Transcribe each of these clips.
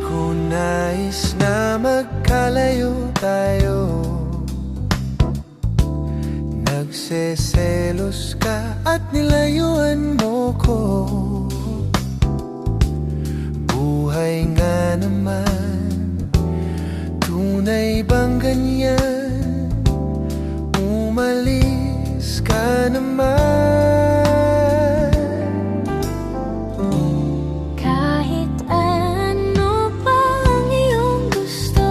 ko nais na magkalayo tayo. Nagseselos ka at nilayuan mo ko. Buhay nga naman, tunay bang ganyan? Umalis ka naman. Kahit ano pa ang iyong gusto,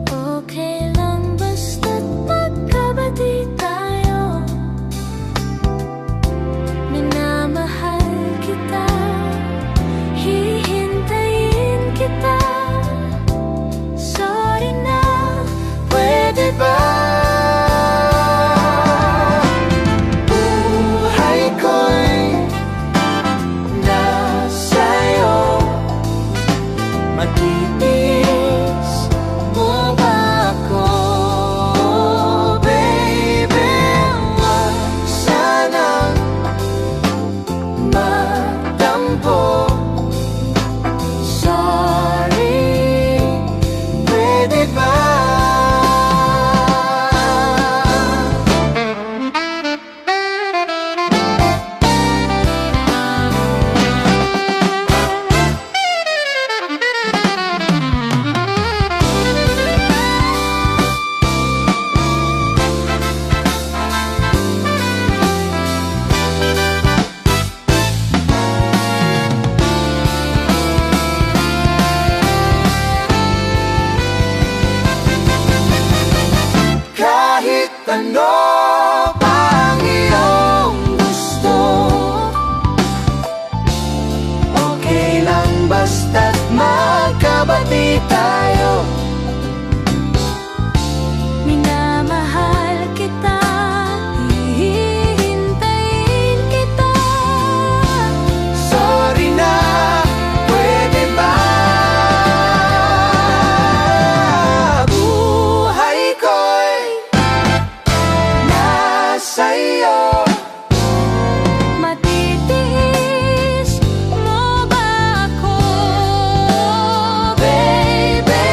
okay lang basta't magkabati tayo. Minamahal kita, hihintayin kita. Sorry na, Pwede ba? Buhay ko'y nasa'yo. Matitiis mo ba ako? Baby, wag sanang magtampo. Sorry, pwede ba? Kahit ano pa ang iyong gusto, okay lang basta't magkabati tayo. minamahal kita, hihintayin kita. Sorry na, pwede ba? Buhay ko'y nasa'yo. Matitiis mo ba ako? Baby,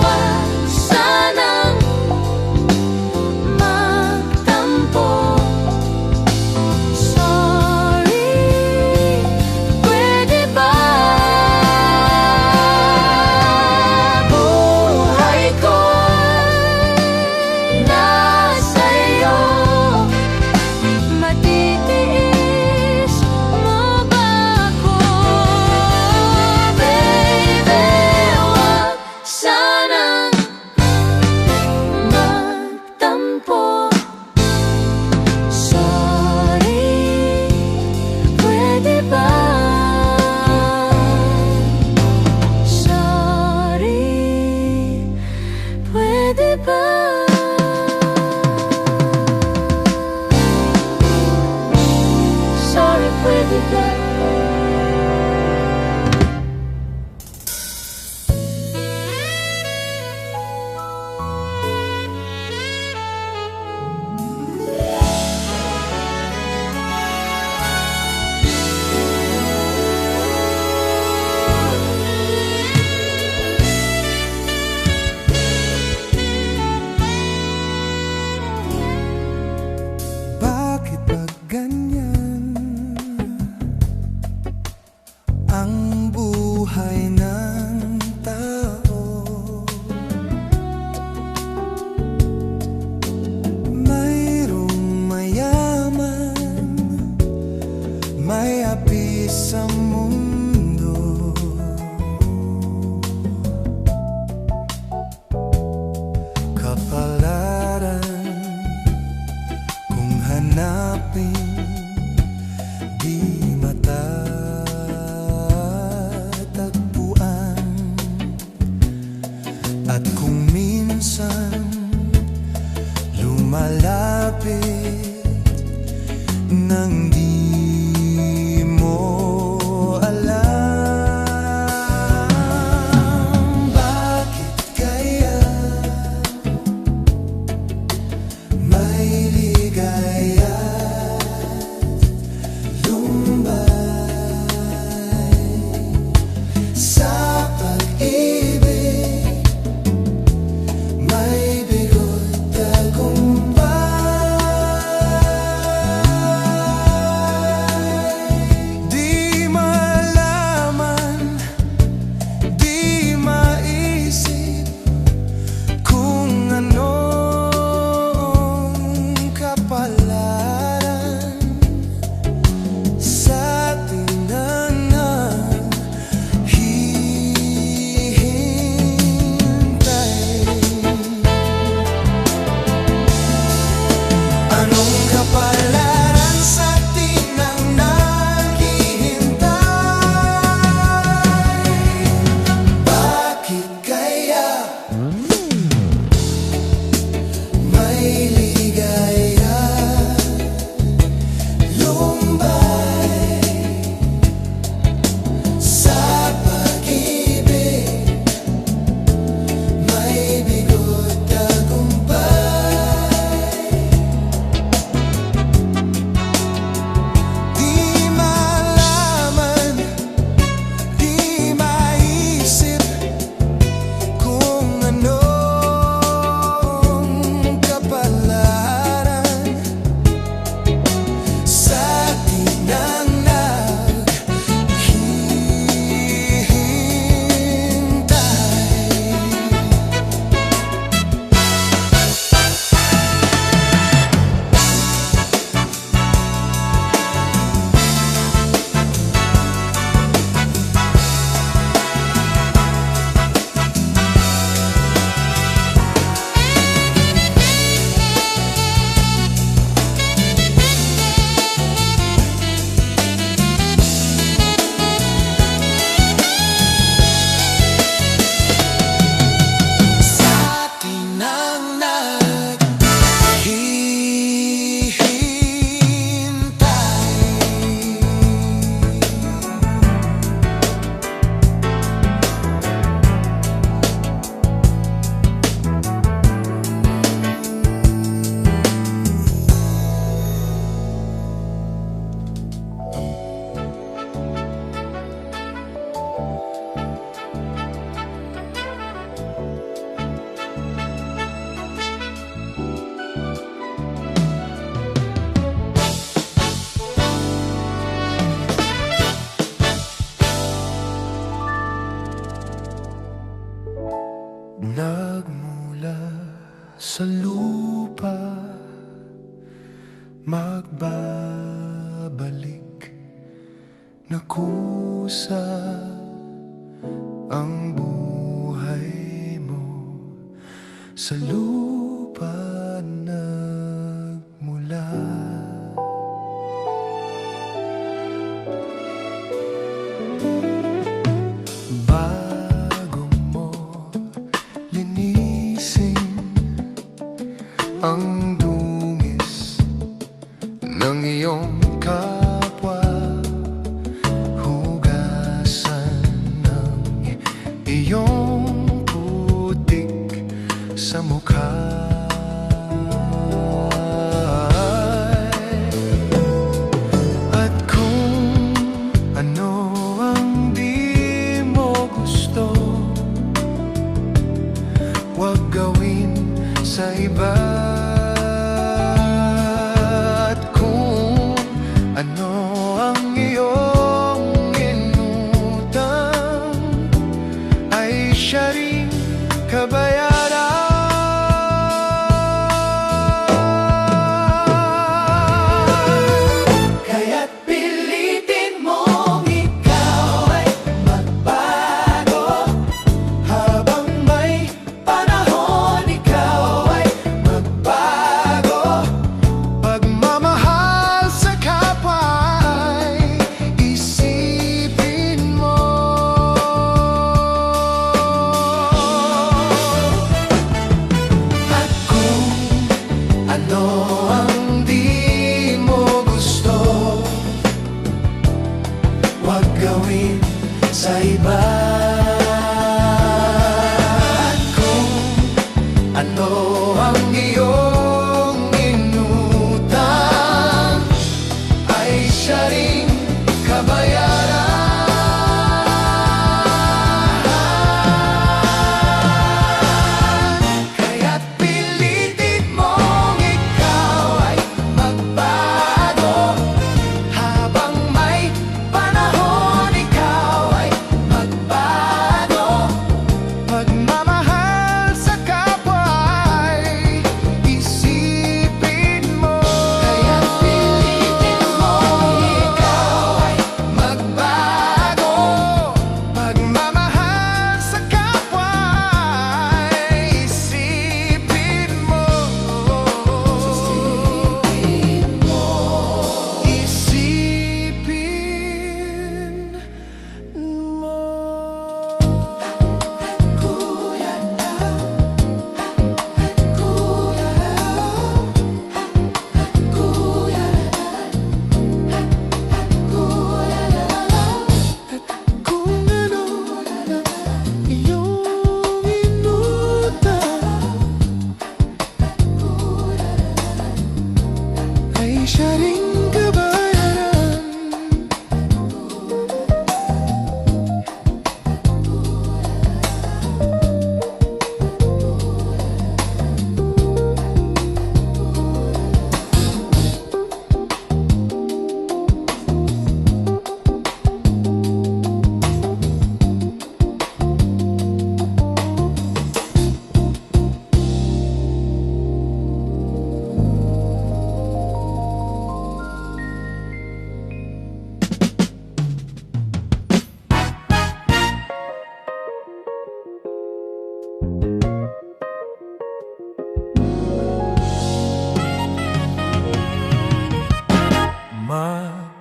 Wag sanang magtampo. Sorry, pwede ba? buhay ko'y nasa'yo. Matitiis mo ba ako? Baby, wag sanang magtampo. Sorry, pwede ba? Sorry, pwede ba? Sorry, pwede ba? Bakit ba ganyan ang buhay ng tao? Mayroong mayaman, may api sa mundo. Kapalaran kung hanapin, di matatagpuan. nagmula sa lupa, magbabalik na kusa ang buhay mo. Sa lupa nagmula. Bago mo linisin ang dungis ng iyong kapwa, hugasan ng iyong putik sa mukha. At kung ano ang di mo gusto, huwag gawin sa iba. At kung ano ang iyong inutang, ay siya rin kabayaran. Kaya't pilitin mong ikaw ay magbago. Habang may panahon, ikaw ay magbago. Pagmamahal sa kapwa ay isipin mo. At kung ano ang di mo gusto, huwag gawin sa iba. At kung ano ang iyong inutang, ay siya ring kabayaran. Kaya't pilitin mong ikaw ay magbago. Habang may panahon, ikaw ay magbago. Pagmamahal sa kapwa ay isipin mo. Kaya't pilitin mong ikaw ay magbago. Pagmamahal sa kapwa ay isipin mo. Isipin mo. Kung ano iyong inutang, ay siya ring kabayaran.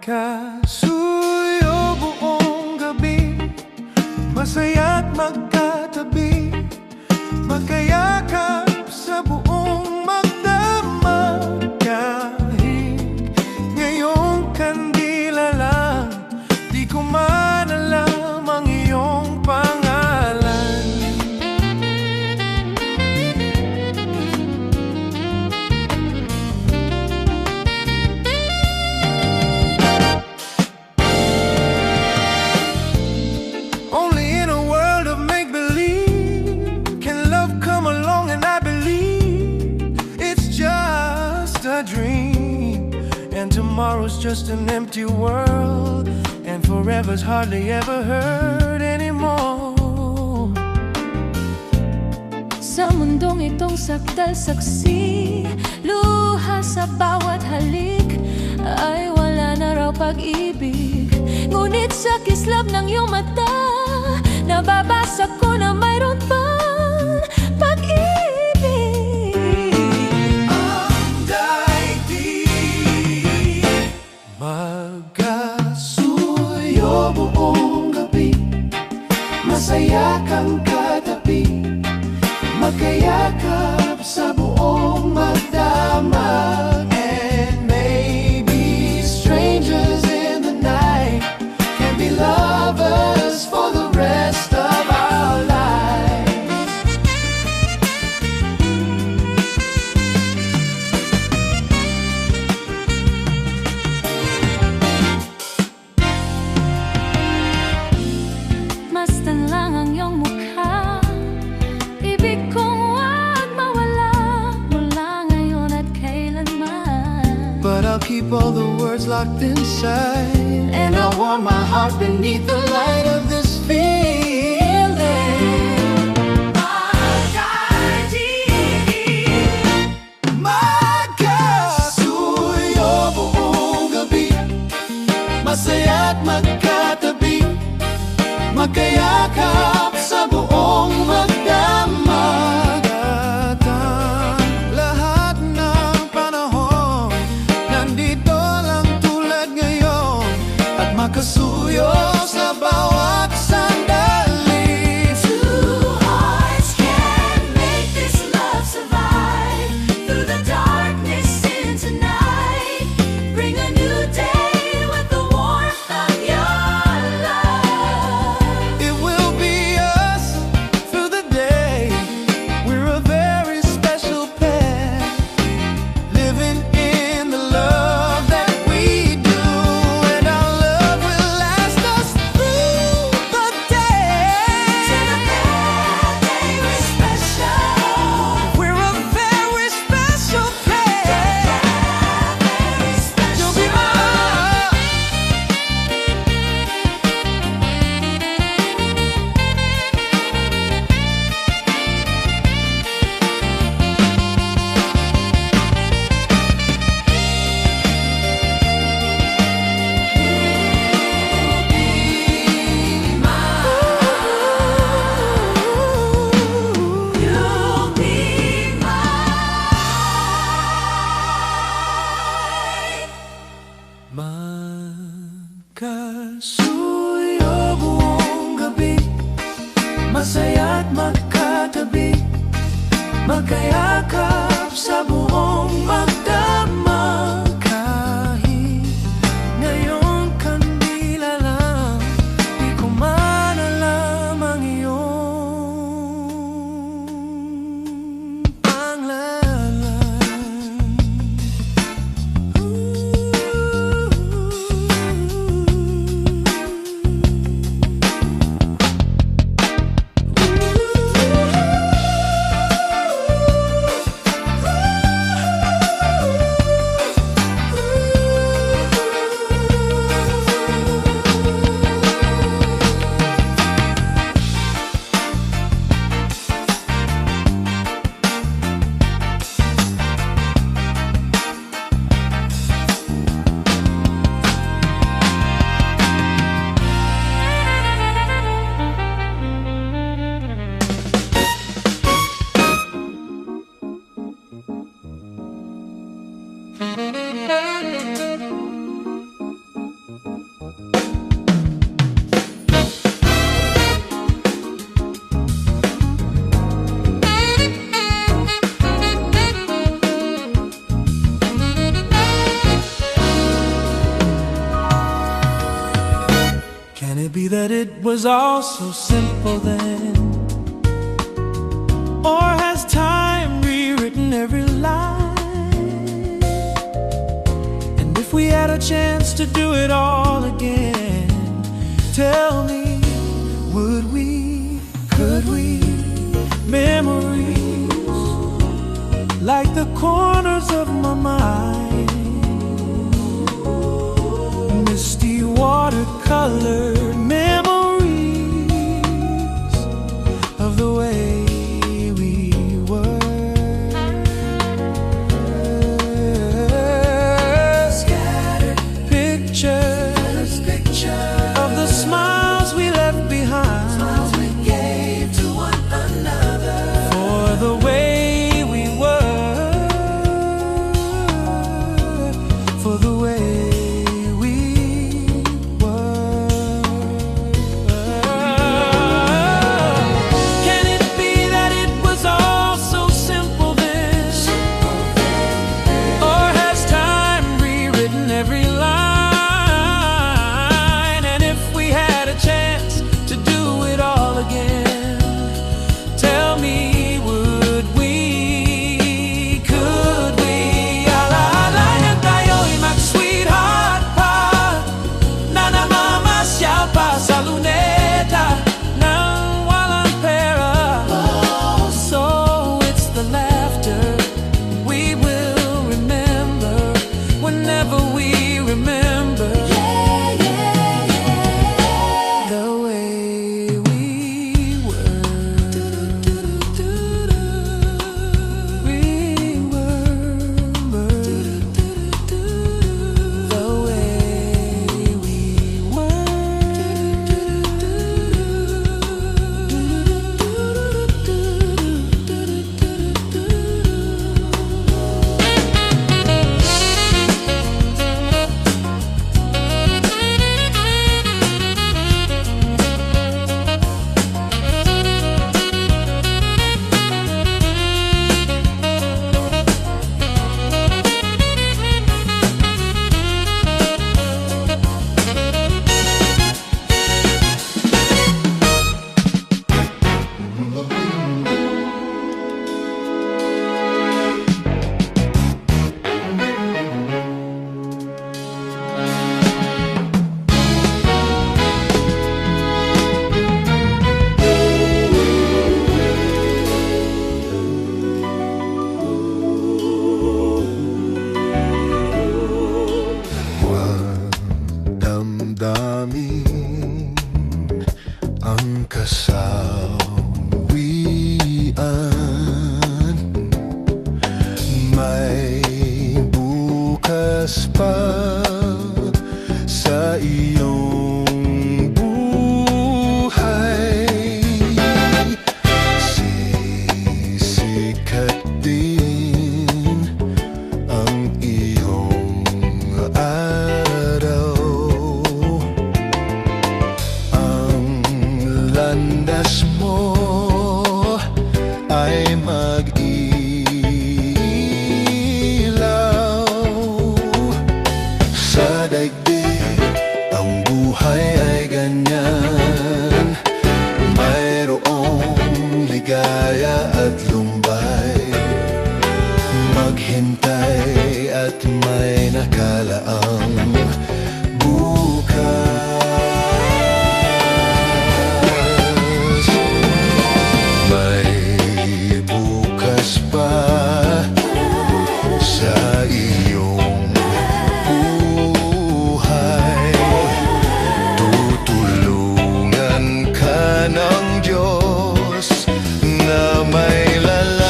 Magkasuyo buong gabi, masaya't magkatabi, magkayakap sa buong magdamag. Kahit ngayong kandila lang, di ko man alam ang iyong pangalan. Only in a world of make-believe can love come along, and I believe it's just a dream. And tomorrow's just an empty world, and forever's hardly ever heard anymore. Sa mundong itong sakdal saksi, luha sa bawat halik, ay wala na raw pag-ibig. Ngunit sa kislap ng iyong mata, nababasa ko na mayroon pang pag-ibig. Ang daigdig magkasuyo buong gabi, masaya kang katabi, magkayakap sa buong magdamag. And maybe strangers in the night can be lovers for the rest of our lives. Masdan lang ang iyong mukha, ibig kong wag mawala mula ngayon at kailanman. But I'll keep all the words locked inside, and I'll warm my heart beneath the light of this feeling. Magkasuyo buong gabi, masaya't magkatabi, magkayakap sa buong magdamag. At ang lahat ng panahon nandito lang tulad ngayon, at makasuyo sa bawat sandali. Two hearts can make this love survive through the darkness into night. Bring a new day with the warmth of your love. It will be us through the day. We're a very special pair, living in the love that we do, and our love will last us through the day. We're special. We're a very special pair. You'll be my love. You'll be Magkasuyo buong gabi, masaya't magkatabi, magkayakap sa buong magdamag. Kahit ngayong kandila lang, di ko man alam ang iyong pangalan. Can it be that it was all so simple then? Or has time rewritten every line? And if we had a chance to do it all again, tell me, would we, could we? Memories like the corners of my mind, misty watercolor memories of the way we ang kasawian. May bukas pa sa iyong buhay. Sisikat din ang iyong araw. Ang landas mo ay mag-ilaw sa daigdig. Ang buhay ay ganyan, mayroong ligaya at lumbay. Maghintay at may nakalaang bukas. May bukas pa sa iyong buhay. Tutulungan ka ng Diyos na may lalang.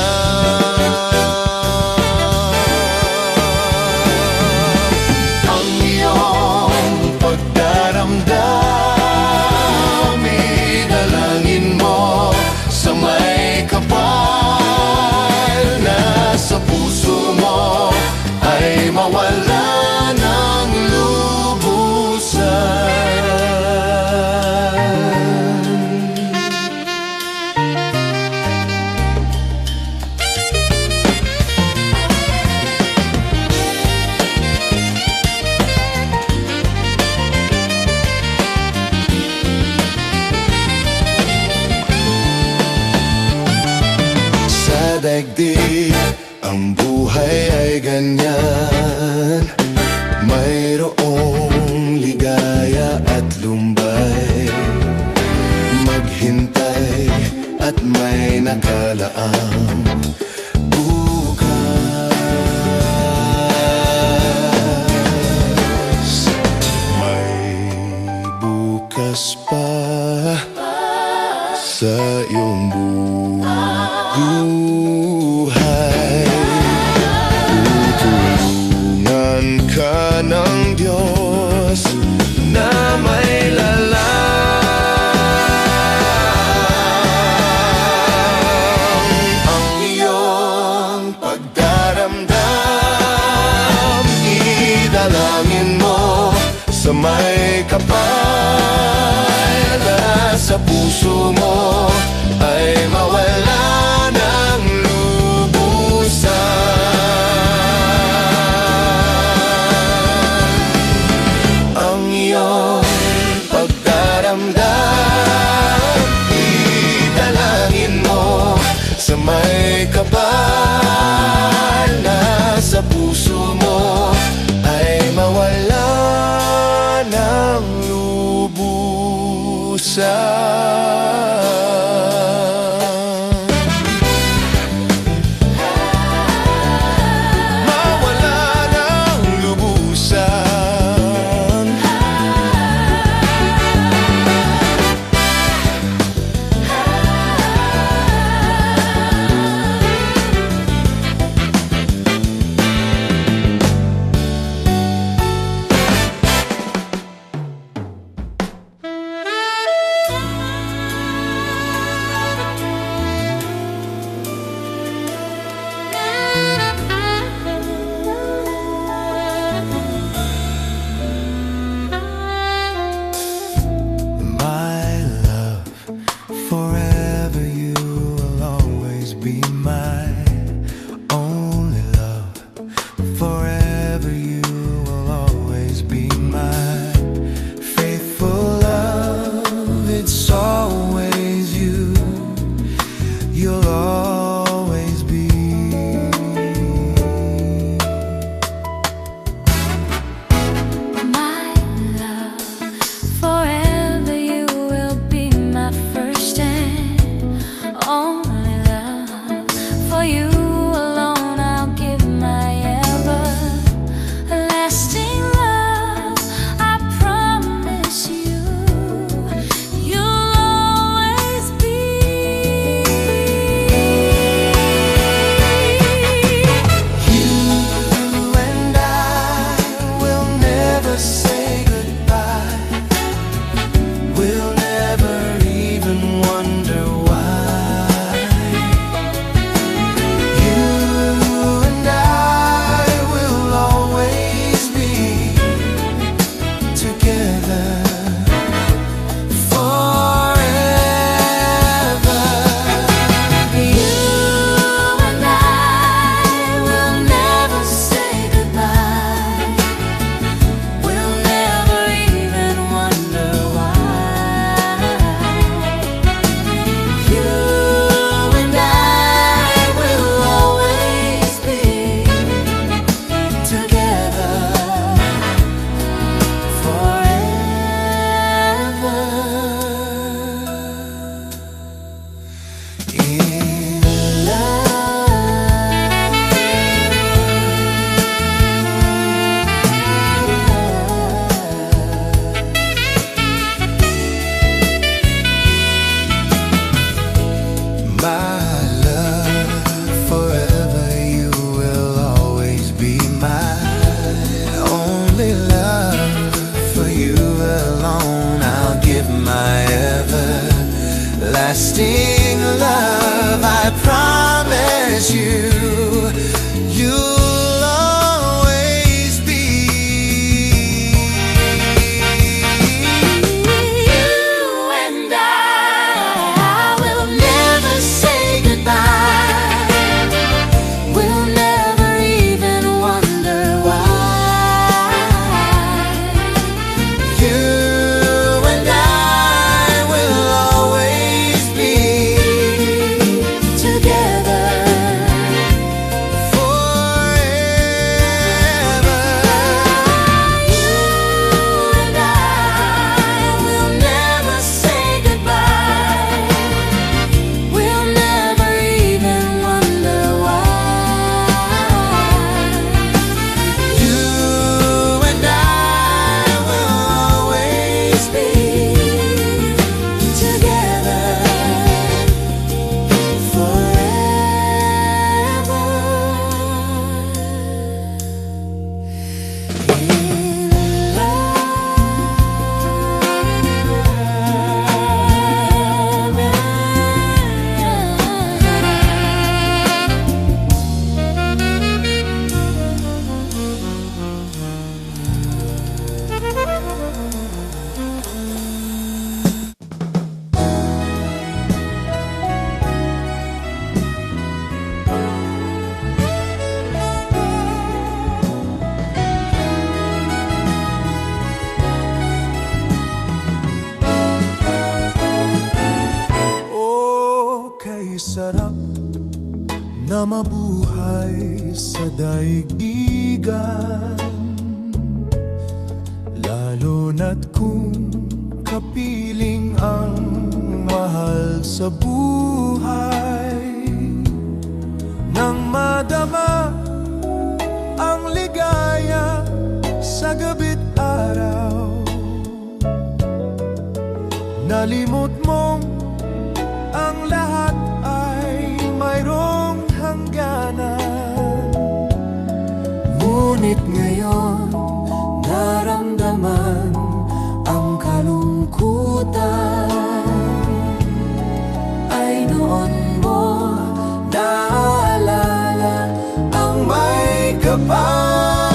Ang iyong pagdaramdam, idalangin mo sa may kapal na sa puso mo ay mawala ng lubusan. Sa daigdig, ang buhay ay ganyan, mayroong ligaya at lumbay. Maghintay at may nakalaang bukas. May bukas pa sa iyong buhay. Tutulungan ka ng Diyos na may lalang. Ang iyong pagdaramdam, idalangin mo sa may kapal na sa puso mo ay mawala ng lubusan. Ang iyong pagdaramdam, idalangin mo sa may kapal na sa puso mo ay mawala ng lubusan. lasting love. I promise you, you'll always be. You and I will never say goodbye. We'll never even wonder why. You and I will always be Together forever. you and I will never say goodbye. We'll never even wonder why. You and I will always be Together oh, kay sarap na mabuhay sa daigdigan, lalo na't kung kapiling ang mahal sa buhay. Nang madama ang ligaya sa gabi't araw, nalimot mong ang lahat ay mayroong hangganan. ngunit ngayon naramdaman ang kalungkutan. Ay noon mo Naalala ang may kapal.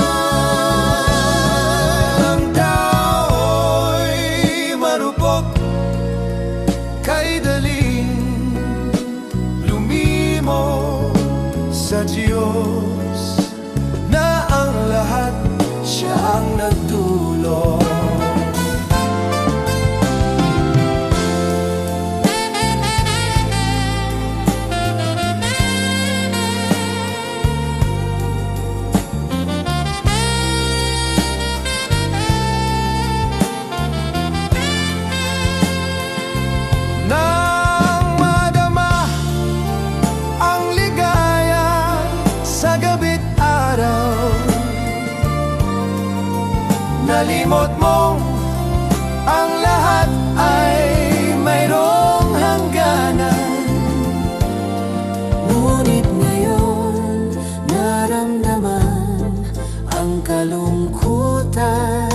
Ang tao'y marupok, kay daling lumimo sa Diyos, na ang lahat siya ang nagdulot. Nang madama ang ligaya sa gabi't araw, nalimot mong ang lahat ay mayroong hangganan. ngunit ngayon naramdaman ang kalungkutan.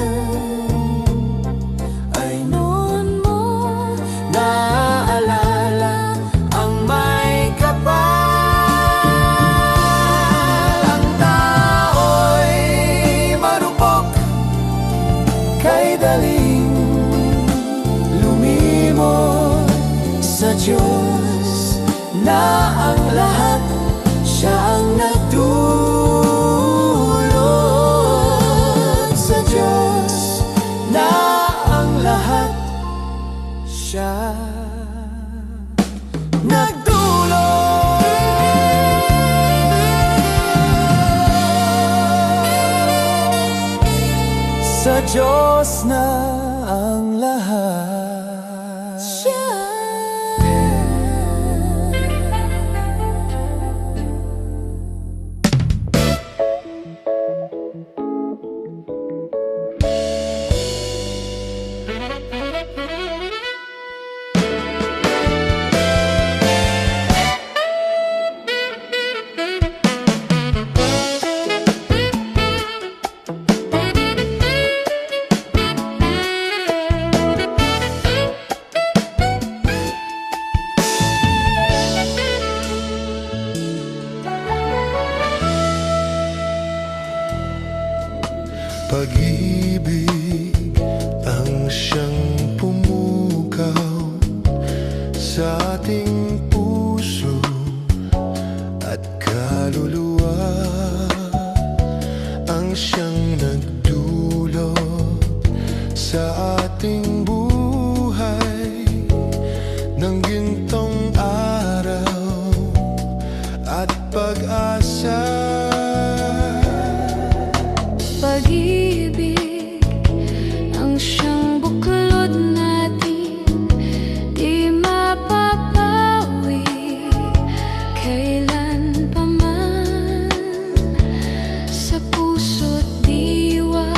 Ay noon mo Naalala ang may kapal. Ang tao'y marupok, kay daling lumimot sa Diyos, na ang lahat siya ang nagdulot sa Diyos, na ang lahat siya nagdulot sa Diyos, na ang lahat siya. sa ating puso at kaluluwa ang siyang nagdulot sa ating buhay ng gintong araw at pag-asa. Pag-ibig ang siyang buklod natin, di mapapawi kailan pa man. Sa puso't diwa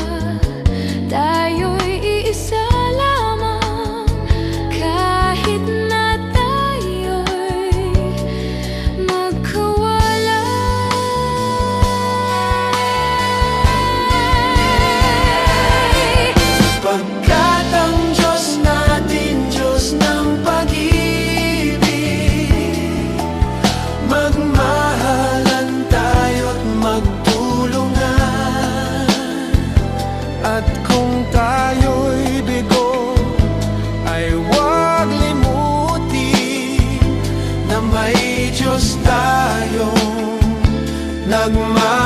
tayo'y iisa lamang, kahit na tayo'y magkawalay. Pagkat ang Diyos natin, Diyos ng pag-ibig, magmahalan tayo't magtulungan. At kung tayo'y bigo, ay huwag limutin na may Diyos tayong nagmamahal.